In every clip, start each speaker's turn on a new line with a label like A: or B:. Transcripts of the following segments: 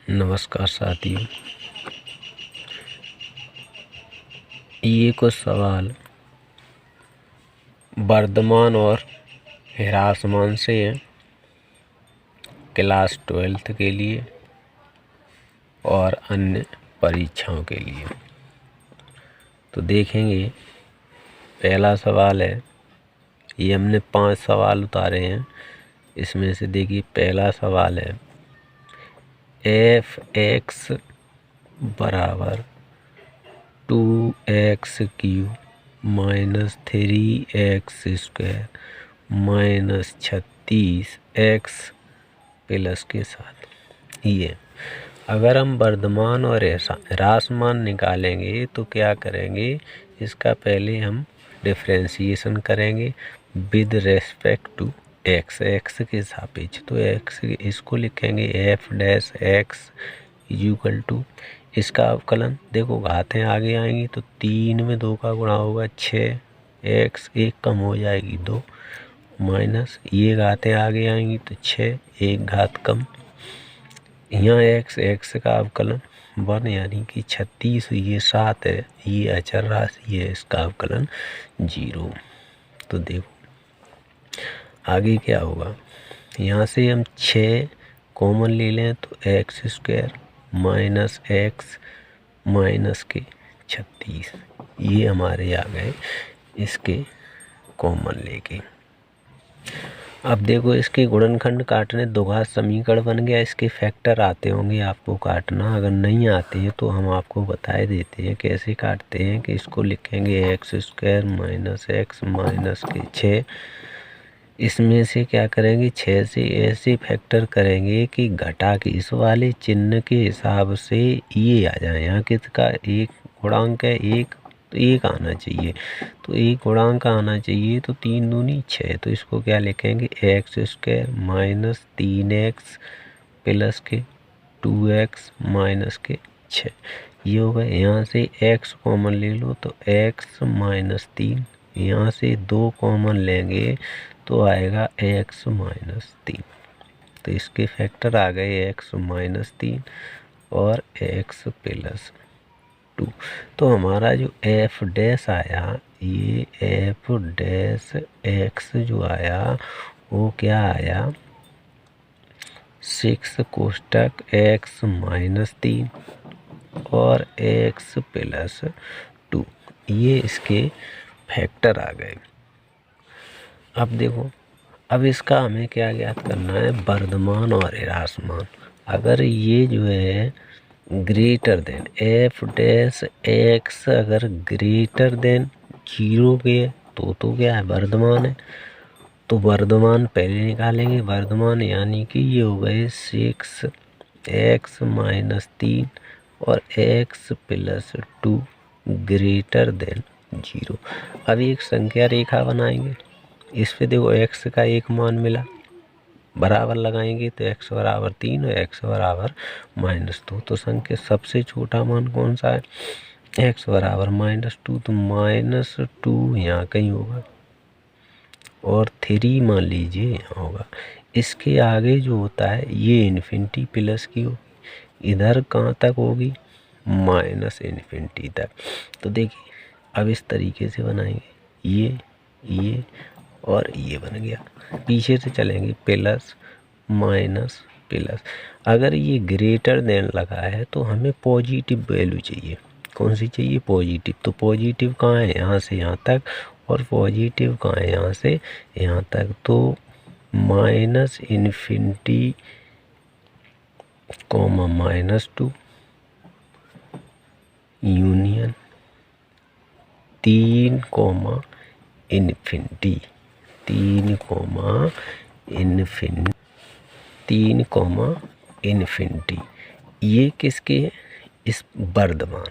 A: नमस्कार साथियों, ये कुछ सवाल वर्धमान और ह्रासमान से हैं क्लास 12th के लिए और अन्य परीक्षाओं के लिए। तो देखेंगे, पहला सवाल है, ये हमने 5 सवाल उतारे हैं। इसमें से देखिए, पहला सवाल है f(x) बराबर 2x³ minus 3x² minus 36x plus के साथ। ये अगर हम वर्धमान और ह्रासमान निकालेंगे तो क्या करेंगे, इसका पहले हम डिफरेंशिएशन करेंगे विद रेस्पेक्ट टू x के सापेक्ष। तो x इसको लिखेंगे f(x) इक्वल टू, इसका अवकलन देखो, घातें आगे आएंगी तो 3 में 2 का गुणा होगा 6, x 1 कम हो जाएगी 2, माइनस ये घातें आगे आएंगी तो 6 1 घात कम, यहाँ x का अवकलन 1 यानी कि 36, ये 7 है, ये अचर राशि है, इसका अवकलन 0। तो देखो आगे क्या होगा, यहाँ से हम 6 कॉमन ले लें तो x² माइनस x माइनस के 36, ये हमारे आ गए इसके कॉमन लेके। अब देखो, इसके गुणनखंड काटने द्विघात समीकरण बन गया। इसके फैक्टर आते होंगे आपको काटना, अगर नहीं आते हैं तो हम आपको बता देते हैं कैसे काटते हैं। कि इसको लिखेंगे x² माइनस x माइनस के 6, इसमें से क्या करेंगे, 6 से ऐसे फैक्टर करेंगे कि घटा के इस वाले चिन्ह के हिसाब से ये आ जाए। यहाँ किसका एक गुणांक है, एक, तो एक आना चाहिए, तो एक गुणांक आना चाहिए, तो 3 दूनी 6, तो इसको क्या लिखेंगे x² माइनस 3x प्लस के 2x माइनस के 6, ये हो गए। यहाँ से x कॉमन ले लो तो x माइनस 3, यहाँ से 2 कॉमन लेंगे तो आएगा x माइनस 3। तो इसके फैक्टर आ गए x माइनस 3 और x प्लस 2। तो हमारा जो f डैश आया, ये f डैश x जो आया वो क्या आया, 6 कोष्टक x माइनस 3 और x प्लस 2, ये इसके फैक्टर आ गए। अब देखो, अब इसका हमें क्या ज्ञात करना है, वर्धमान और ह्रासमान। अगर ये जो है greater than f dash x अगर ग्रेटर देन 0 के तो क्या है, वर्धमान है। तो वर्धमान पहले निकालेंगे, वर्धमान यानी कि ये हो गए 6x माइनस 3 और x प्लस 2 ग्रेटर देन 0। अब एक संख्या रेखा बनाएंगे, इस पे देखो x का एक मान मिला, बराबर लगाएंगे तो x बराबर 3 और x बराबर -2। तो संख्या सबसे छोटा मान कौन सा है, x बराबर -2, तो -2 यहाँ कहीं होगा और 3 मान लीजिए यहाँ होगा। इसके आगे जो होता है ये इन्फिनिटी प्लस की हो, इधर कहाँ तक होगी, माइनस इन्फिनिटी तक। तो देखिए, अब इस तरीके से बनाएंगे, ये और ये बन गया। पीछे से चलेंगे, प्लस माइनस प्लस। अगर ये ग्रेटर देन लगा है तो हमें पॉजिटिव वैल्यू चाहिए। कौन सी चाहिए, पॉजिटिव। तो पॉजिटिव कहाँ है, यहाँ से यहाँ तक, और पॉजिटिव कहाँ है, यहाँ से यहाँ तक। तो minus infinity comma -2 union 3 comma infinity, 3 comma infinity, ये किसके है, इस वर्धमान।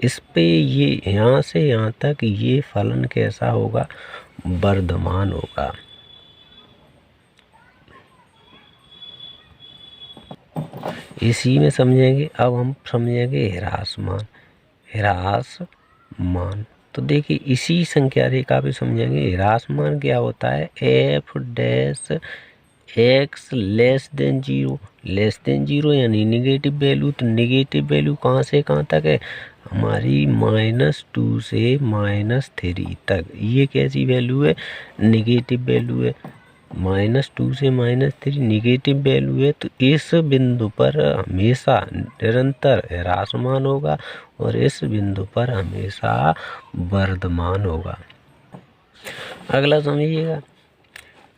A: इस पे ये यहाँ से यहाँ तक ये फलन कैसा होगा, वर्धमान होगा। इसी में समझेंगे। अब हम समझेंगे ह्रासमान। तो देखिए, इसी संख्या रेखा पे समझेंगे ह्रासमान क्या होता है, f dash x less than zero, less than zero यानी निगेटिव वैल्यू। तो निगेटिव वैल्यू कहाँ से कहाँ तक है हमारी, -2 से -3 तक। ये कैसी वैल्यू है, निगेटिव वैल्यू है। -2 से -3 निगेटिव वैल्यू है। तो इस बिंदु पर हमेशा निरंतर ह्रासमान होगा और इस बिंदु पर हमेशा वर्धमान होगा। अगला समझिएगा,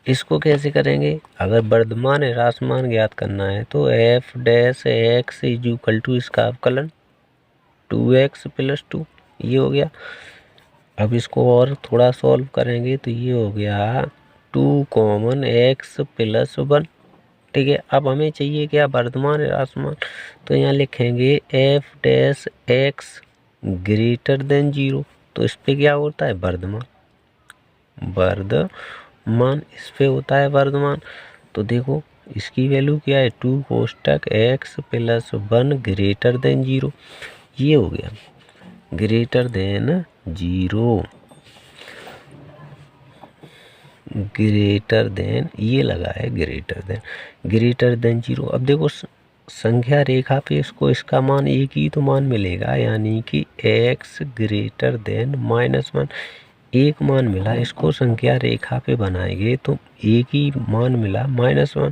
A: इसको कैसे करेंगे। अगर वर्धमान ह्रासमान ज्ञात करना है तो F dash x is equal to इसका अवकलन 2x + 2, ये हो गया। अब इसको और थोड़ा सॉल्व करेंगे तो ये हो गया 2 कॉमन x + 1। ठीक है, अब हमें चाहिए क्या, वर्धमान ह्रासमान। तो यहाँ लिखेंगे F dash x greater than 0। तो इस पे क्या होता है, वर्धमान, वर्धमान इस पे होता है वर्धमान। तो देखो इसकी वैल्यू क्या है, 2 कोष्टक x + 1 ग्रेटर देन 0, ये हो गया ग्रेटर देन 0, ग्रेटर देन, ये लगा है ग्रेटर देन 0। अब देखो संख्या रेखा पे इसको इसका मान एक ही तो मान मिलेगा, यानी कि x ग्रेटर देन -1, एक मान मिला। इसको संख्या रेखा पे बनाएंगे तो एक ही मान मिला -1।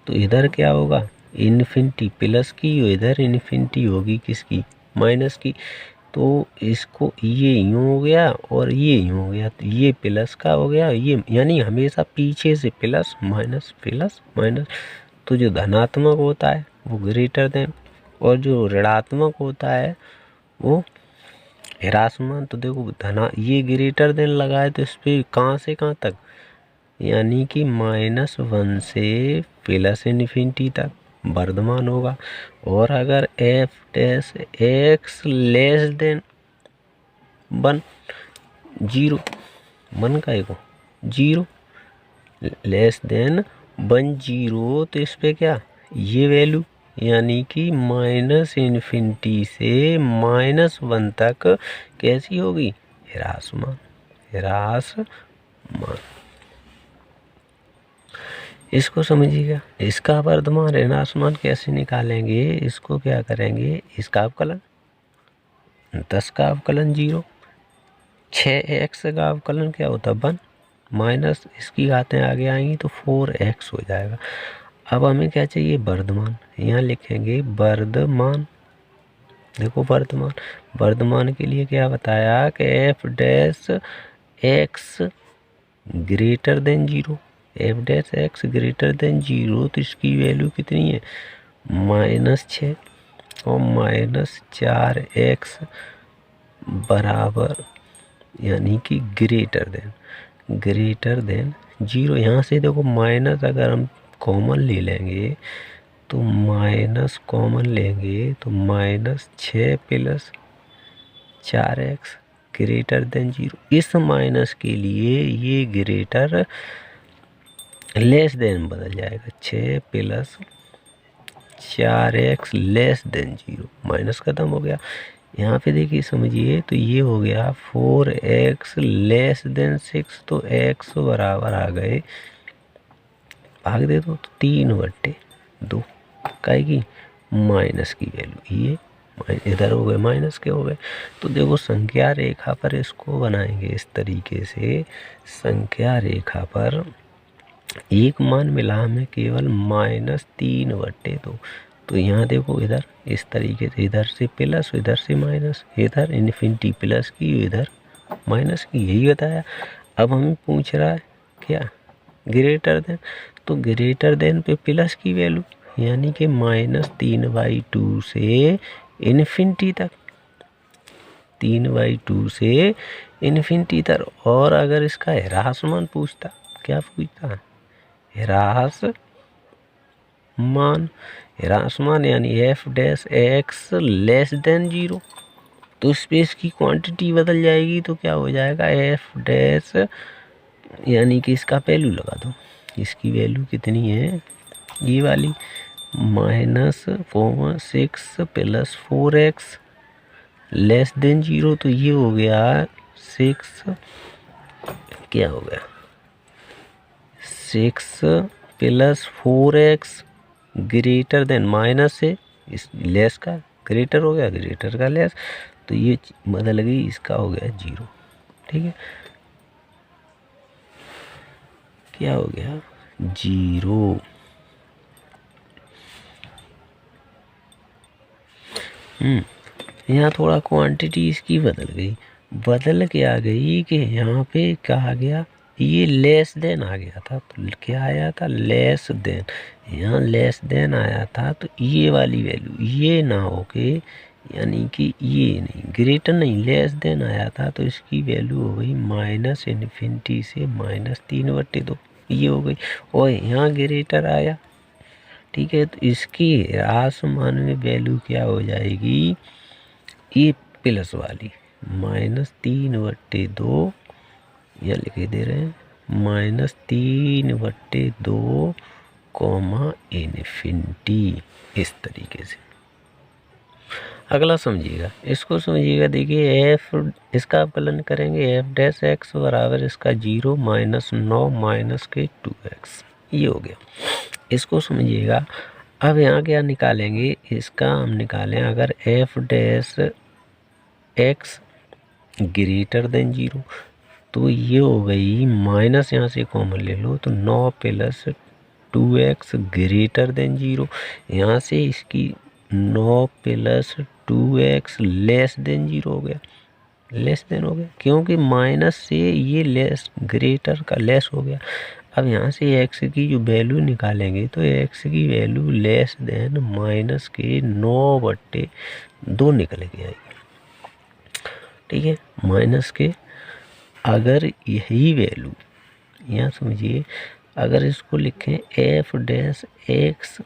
A: तो इधर क्या होगा, इन्फिनिटी प्लस की, इधर इन्फिनिटी होगी किसकी, माइनस की। तो इसको ये यूँ हो गया और ये यूँ हो गया, तो ये प्लस का हो गया, ये यानी हमेशा पीछे से प्लस माइनस प्लस माइनस। तो जो धनात्मक होता है वो ग्रेटर देन और जो ऋणात्मक होता है वो ह्रासमान। तो देखो ये ग्रेटर देन लगा है तो इस पे कहाँ से कहाँ तक, यानी कि -1 से प्लस इन्फिनिटी तक वर्धमान होगा। और अगर F dash x less than 1 0, 1 का एको 0 लेस देन 1 0, तो इस पे क्या, ये वैल्यू यानी कि -इन्फिनिटी से -1 तक कैसी होगी, ह्रासमान, ह्रासमान। इसको समझिएगा। इसका वर्धमान ऋणासमान कैसे निकालेंगे, इसको क्या करेंगे, इसका अवकलन 10 का अवकलन 0, 6x का अवकलन क्या होता है 1, माइनस इसकी घातें आगे आएंगी तो 4x हो जाएगा। अब हमें क्या चाहिए, वर्धमान। यहाँ लिखेंगे वर्धमान। देखो वर्धमान, वर्धमान के लिए क्या बताया कि F dash x greater than 0, F dash x greater than 0। तो इसकी वैल्यू कितनी है, -6 और -4x बराबर, यानी कि ग्रेटर देन 0। यहाँ से देखो माइनस अगर हम कॉमन ले लेंगे तो माइनस कॉमन लेंगे तो -6 + 4x ग्रेटर देन 0। इस माइनस के लिए ये ग्रेटर लेस देन बदल जाएगा, 6 + 4x लेस देन 0, माइनस खत्म हो गया। यहाँ पे देखिए समझिए, तो ये हो गया 4x लेस देन 6। तो x बराबर आ गए, भाग दे दो तो 3/2 काय की माइनस की वैल्यू, ये इधर हो गए माइनस के हो गए। तो देखो संख्या रेखा पर इसको बनाएंगे इस तरीके से, संख्या रेखा पर एक मान मिला हमें केवल -3/2। तो यहाँ देखो इधर इस तरीके से, इधर से प्लस इधर से माइनस, इधर इन्फिनिटी प्लस की इधर माइनस की, यही बताया। अब हमें पूछ रहा है क्या, ग्रेटर देन। तो ग्रेटर देन पे प्लस की वैल्यू, यानी कि -3/2 से इन्फिनिटी तक, 3/2 से इन्फिनिटी तक। और अगर इसका ह्रासमान पूछता, क्या पूछता, ह्रासमान यानी F dash x less than 0। तो स्पेस की क्वांटिटी बदल जाएगी तो क्या हो जाएगा, एफ डैश, यानी कि इसका वैल्यू लगा दो, इसकी वैल्यू कितनी है, ये वाली -6 + 4x लेस देन 0। तो ये हो गया 6, क्या हो गया 6 plus 4x greater than minus से इस लेस का ग्रेटर हो गया, ग्रेटर का लेस, तो ये बदल गई, इसका हो गया 0। ठीक है, क्या हो गया 0। यहाँ थोड़ा क्वांटिटी इसकी बदल गई, बदल के आ गई कि यहाँ पे क्या आ गया, ये लेस देन आ गया था, तो क्या आया था लेस देन, यहाँ लेस देन आया था, तो ये वाली वैल्यू ये ना हो के, यानी कि ये नहीं ग्रेटर नहीं लेस देन आया था, तो इसकी वैल्यू हो गई माइनस इन्फिनिटी से -3/2 ये हो गई। और यहाँ ग्रेटर आया, ठीक है, तो इसकी आसमान में वैल्यू क्या हो जाएगी, ये प्लस वाली -3/2, यह लिख दे रहे हैं -3/2 कॉमा इन्फिनिटी, इस तरीके से। अगला समझिएगा, इसको समझिएगा, देखिए एफ, इसका अवकलन करेंगे एफ डैश एक्स बराबर इसका 0 -9 - 2x, ये हो गया। इसको समझिएगा, अब यहाँ क्या निकालेंगे, इसका हम निकालें अगर F dash x greater than 0, तो ये हो गई माइनस, यहाँ से कॉमन ले लो तो 9 + 2x ग्रेटर देन 0, यहाँ से इसकी 9 + 2x लेस देन 0 हो गया, लेस देन हो गया, क्योंकि माइनस से ये लेस ग्रेटर का लेस हो गया। अब यहाँ से x की जो वैल्यू निकालेंगे, तो x की वैल्यू लेस देन -9/2 निकल के आएगी। ठीक है, माइनस के अगर यही वैल्यू यहाँ समझिए, अगर इसको लिखें F dash x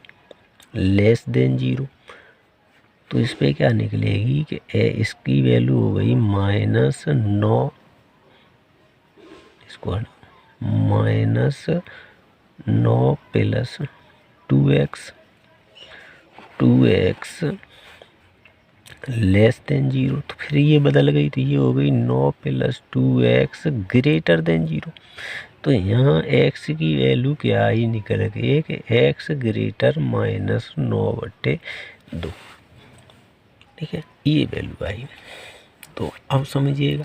A: less than 0, तो इस पे क्या निकलेगी कि इसकी वैल्यू हो गई -9, इसको -9 + 2x लेस देन 0, तो फिर ये बदल गई, तो ये हो गई 9 + 2x ग्रेटर देन 0। तो यहाँ x की वैल्यू क्या आई निकल गई कि x ग्रेटर -9/2। ठीक है, ये वैल्यू आई। तो अब समझिएगा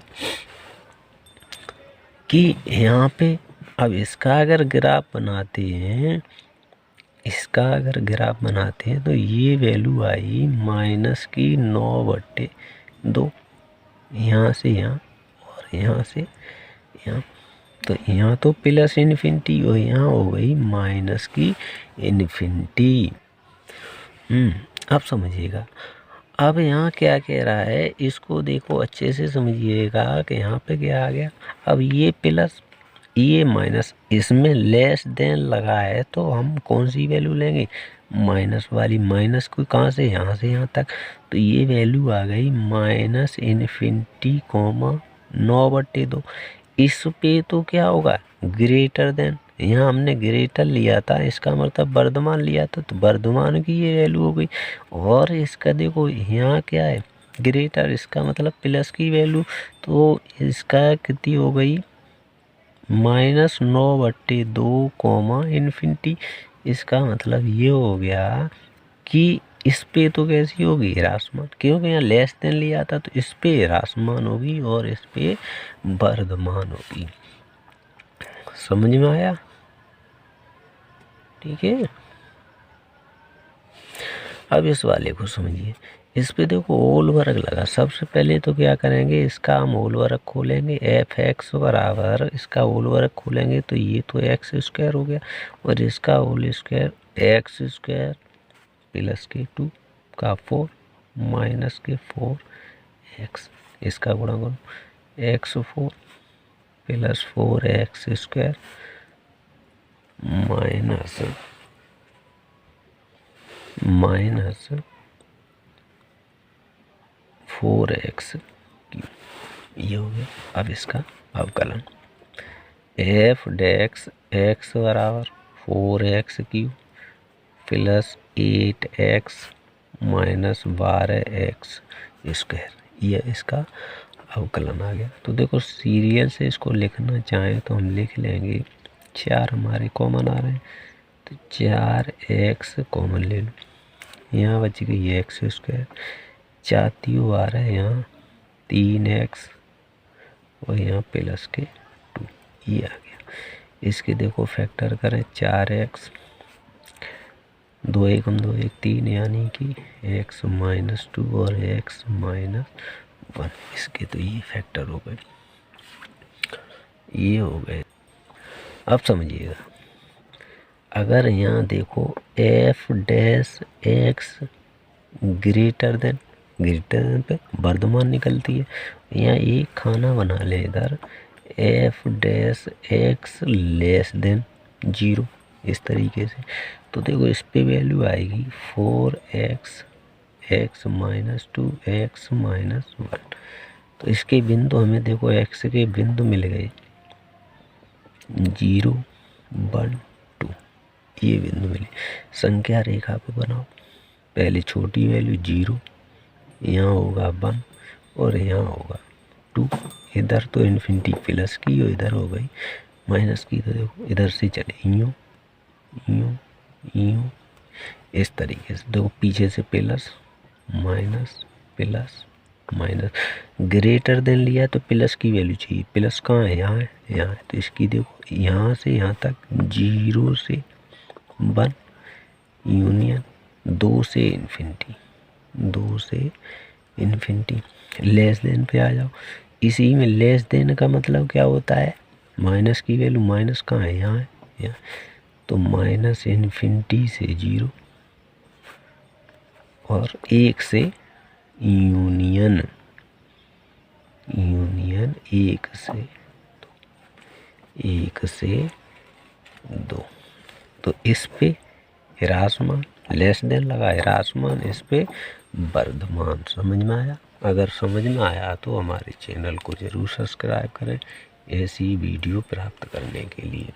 A: कि यहाँ पे अब इसका अगर ग्राफ बनाते हैं, इसका अगर ग्राफ बनाते हैं, तो ये वैल्यू आई -9/2, यहाँ से यहाँ और यहाँ से यहाँ, तो यहाँ तो प्लस इन्फिनिटी और यहाँ हो गई -इन्फिनिटी। अब समझिएगा, अब यहाँ क्या कह रहा है, इसको देखो अच्छे से समझिएगा कि यहाँ पे क्या आ गया, अब ये प्लस ये माइनस, इसमें लेस देन लगा है, तो हम कौन सी वैल्यू लेंगे, माइनस वाली, माइनस को कहाँ से यहाँ से यहाँ तक, तो ये वैल्यू आ गई -इन्फिनिटी, 9/2। इस पे तो क्या होगा ग्रेटर देन, यहाँ हमने ग्रेटर लिया था, इसका मतलब वर्धमान लिया था, तो वर्धमान की ये वैल्यू हो गई। और इसका देखो यहाँ क्या है ग्रेटर, इसका मतलब प्लस की वैल्यू, तो इसका कितनी हो गई -9/2 इन्फिनिटी। इसका मतलब ये हो गया कि इस पे तो कैसी होगी ह्रासमान, क्योंकि यहाँ लेस देन लिया था, तो इस पे ह्रासमान होगी और इस पे वर्धमान होगी। समझ में आया? ठीक है, अब इस वाले को समझिए, इस पे देखो होल वर्ग लगा। सबसे पहले तो क्या करेंगे, इसका हम होल वर्ग खोलेंगे, एफ एक्स बराबर इसका होल वर्ग खोलेंगे, तो ये तो x² हो गया, और इसका होल स्क्वायर x² + के 2 का 4 माइनस के 4x, इसका गुणा करो x4 + 4x² माइनस 4x, ये हो गया। अब इसका अवकलन एफ डैश एक्स बराबर 4x³ + 8x - 12x², ये इसका अवकलन आ गया। तो देखो सीरियल से इसको लिखना चाहें तो हम लिख लेंगे, 4 हमारे कॉमन आ रहे हैं, तो 4x कॉमन ले लो, यहाँ बच गई एक्स स्क्वायर, 4 आ रहा है यहाँ 3x और यहाँ प्लस के 2, ये आ गया। इसके देखो फैक्टर करें, 4x 2 एकम 2 1 3 यानी कि x माइनस 2 और x माइनस 1, इसके तो ये फैक्टर हो गए, ये हो गए। अब समझिएगा, अगर यहाँ देखो f dash x greater than पे वर्धमान निकलती है, यहाँ एक खाना बना ले इधर f dash x less than 0, इस तरीके से। तो देखो इस पे वैल्यू आएगी 4x x minus 2 x minus 1। तो इसके बिंदु हमें देखो x के बिंदु मिल गए 0 1 2, ये बिंदु मिले। संख्या रेखा पे बनाओ, पहले छोटी वैल्यू 0, यहाँ होगा 1 और यहाँ होगा 2। इधर तो इन्फिनिटी प्लस की और इधर हो गई माइनस की। तो देखो इधर से चले यूँ यूँ यूँ, इस तरीके से। देखो पीछे से plus minus plus minus, greater than लिया तो प्लस की वैल्यू चाहिए, प्लस कहाँ है, यहाँ है, यहाँ है। तो इसकी देखो यहाँ से यहाँ तक 0 से 1 यूनियन 2 से इन्फिनिटी, 2 से इन्फिनिटी। लेस देन पे आ जाओ, इसी में लेस देन का मतलब क्या होता है, माइनस की वैल्यू, माइनस कहाँ है, यहाँ है, यहाँ। तो माइनस इन्फिनिटी से 0 और 1 से यूनियन, यूनियन 1 से 2, 1 से 2। तो इस पे ह्रासमान, लेस देन लगा ह्रासमान, इस पे वर्धमान। समझ में आया? अगर समझ में आया तो हमारे चैनल को ज़रूर सब्सक्राइब करें ऐसी वीडियो प्राप्त करने के लिए।